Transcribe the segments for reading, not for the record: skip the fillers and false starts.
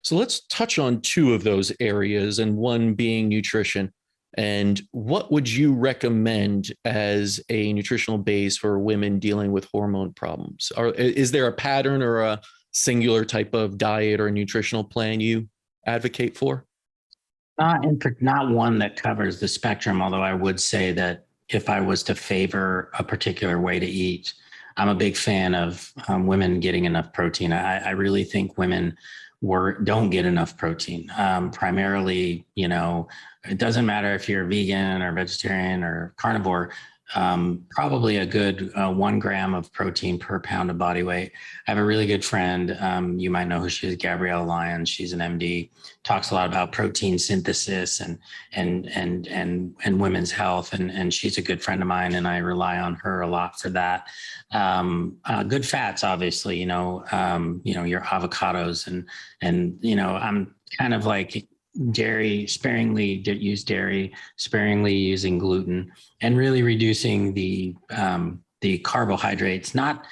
So let's touch on two of those areas, and one being nutrition. And what would you recommend as a nutritional base for women dealing with hormone problems? Is there a pattern or a singular type of diet or nutritional plan you advocate for? Not one that covers the spectrum, although I would say that if I was to favor a particular way to eat, I'm a big fan of women getting enough protein. I really think women don't get enough protein. Primarily, it doesn't matter if you're vegan or vegetarian or carnivore. Probably a good 1 gram of protein per pound of body weight. I have a really good friend. You might know who she is, Gabrielle Lyons. She's an MD. Talks a lot about protein synthesis and women's health, and she's a good friend of mine, and I rely on her a lot for that. Good fats, obviously. Your avocados and I'm kind of like dairy sparingly, use dairy sparingly, using gluten, and really reducing the carbohydrates, not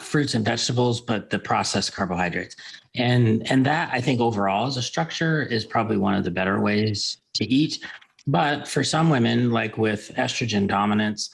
fruits and vegetables, but the processed carbohydrates. And that, I think, overall as a structure is probably one of the better ways to eat. But for some women, like with estrogen dominance,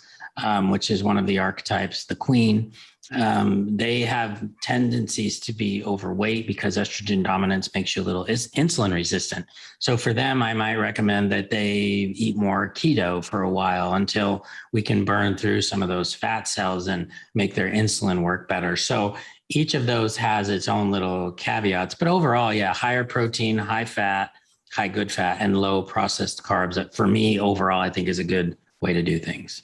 which is one of the archetypes, the queen, they have tendencies to be overweight because estrogen dominance makes you a little insulin resistant. So for them, I might recommend that they eat more keto for a while until we can burn through some of those fat cells and make their insulin work better. So each of those has its own little caveats, but overall, yeah, higher protein, high fat, high good fat, and low processed carbs. That for me, overall, I think is a good way to do things.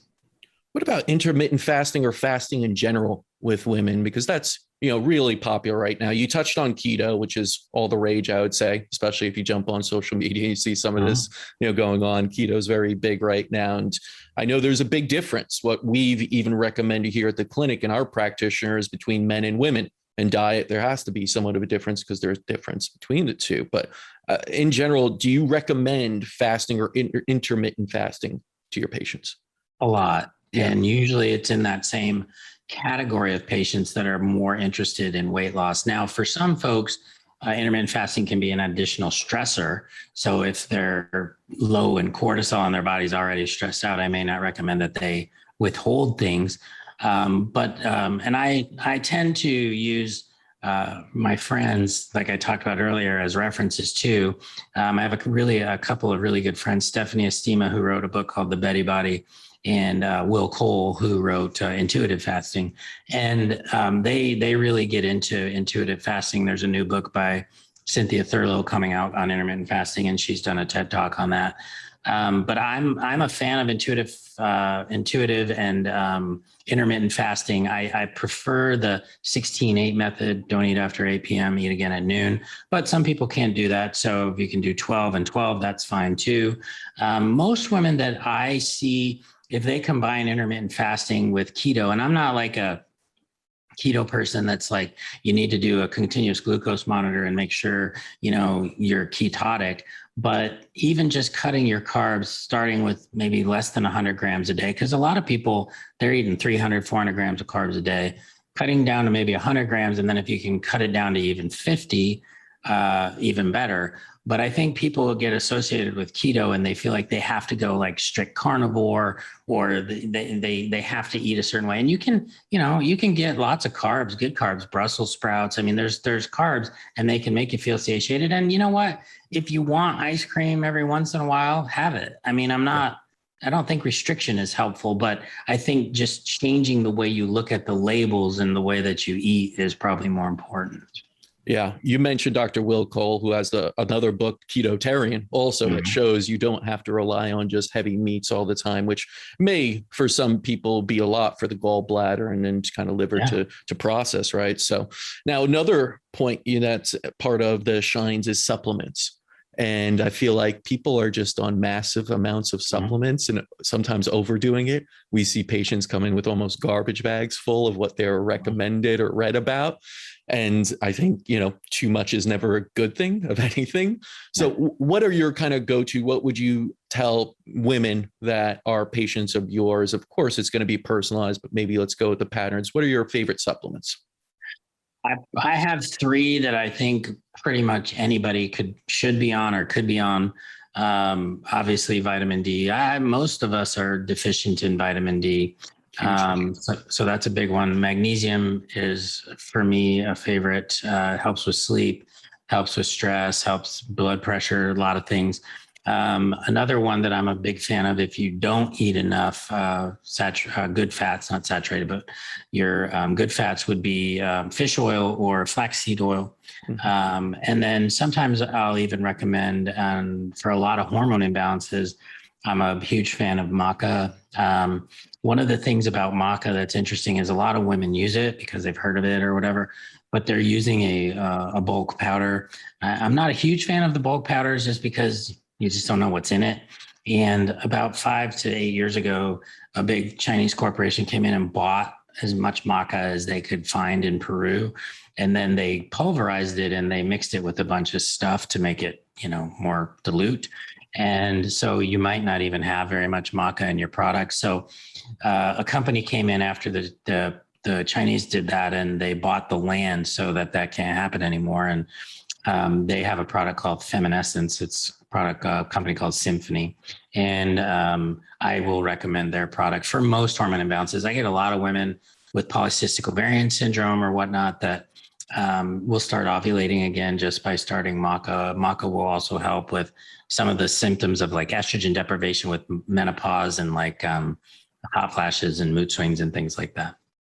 What about intermittent fasting or fasting in general with women? Because that's, really popular right now. You touched on keto, which is all the rage, I would say, especially if you jump on social media, you see some of this, going on. Keto is very big right now. And I know there's a big difference. What we've even recommended here at the clinic and our practitioners between men and women and diet, there has to be somewhat of a difference because there's difference between the two. But in general, do you recommend fasting or intermittent fasting to your patients? A lot. Yeah. And usually it's in that same category of patients that are more interested in weight loss. Now, for some folks, intermittent fasting can be an additional stressor. So if they're low in cortisol and their body's already stressed out, I may not recommend that they withhold things. And I tend to use my friends, like I talked about earlier, as references too. I have a couple of really good friends, Stephanie Estima, who wrote a book called The Betty Body, and Will Cole, who wrote Intuitive Fasting. And they really get into intuitive fasting. There's a new book by Cynthia Thurlow coming out on intermittent fasting, and she's done a TED Talk on that. But I'm a fan of intuitive and intermittent fasting. I prefer the 16-8 method. Don't eat after 8 p.m., eat again at noon. But some people can't do that. So if you can do 12 and 12, that's fine too. Most women that I see, if they combine intermittent fasting with keto, and I'm not like a keto person that's like, you need to do a continuous glucose monitor and make sure, you're ketotic. But even just cutting your carbs, starting with maybe less than 100 grams a day, because a lot of people, they're eating 300, 400 grams of carbs a day, cutting down to maybe 100 grams. And then if you can cut it down to even 50, even better. But I think people get associated with keto and they feel like they have to go like strict carnivore, or they have to eat a certain way. And you can get lots of carbs, good carbs, Brussels sprouts. I mean, there's carbs, and they can make you feel satiated. And you know what? If you want ice cream every once in a while, have it. I mean, I don't think restriction is helpful, but I think just changing the way you look at the labels and the way that you eat is probably more important. Yeah, you mentioned Dr. Will Cole, who has another book, Ketotarian, also that shows you don't have to rely on just heavy meats all the time, which may, for some people, be a lot for the gallbladder and then kind of liver to process, right? So now another point that's part of the shines is supplements. And I feel like people are just on massive amounts of supplements and sometimes overdoing it. We see patients come in with almost garbage bags full of what they're recommended or read about. And I think, too much is never a good thing of anything. So what are your kind of go-to? What would you tell women that are patients of yours? Of course, it's going to be personalized, but maybe let's go with the patterns. What are your favorite supplements? I have three that I think pretty much anybody should be on or could be on. Obviously, vitamin D. Most of us are deficient in vitamin D. So that's a big one. Magnesium is for me a favorite. Helps with sleep, helps with stress, helps blood pressure, a lot of things. Another one that I'm a big fan of, if you don't eat enough good fats, not saturated, but your good fats would be fish oil or flaxseed oil. And then sometimes I'll even recommend, for a lot of hormone imbalances, I'm a huge fan of maca. One of the things about maca that's interesting is a lot of women use it because they've heard of it or whatever, but they're using a bulk powder. I'm not a huge fan of the bulk powders just because you just don't know what's in it. And about 5 to 8 years ago, a big Chinese corporation came in and bought as much maca as they could find in Peru. And then they pulverized it and they mixed it with a bunch of stuff to make it, more dilute. And so you might not even have very much maca in your product. So a company came in after the Chinese did that, and they bought the land so that can't happen anymore. And they have a product called Feminescence. It's a company called Symphony. And I will recommend their product for most hormone imbalances. I get a lot of women with polycystic ovarian syndrome or whatnot that will start ovulating again just by starting maca. Maca will also help with some of the symptoms of like estrogen deprivation with menopause and like hot flashes and mood swings and things like that.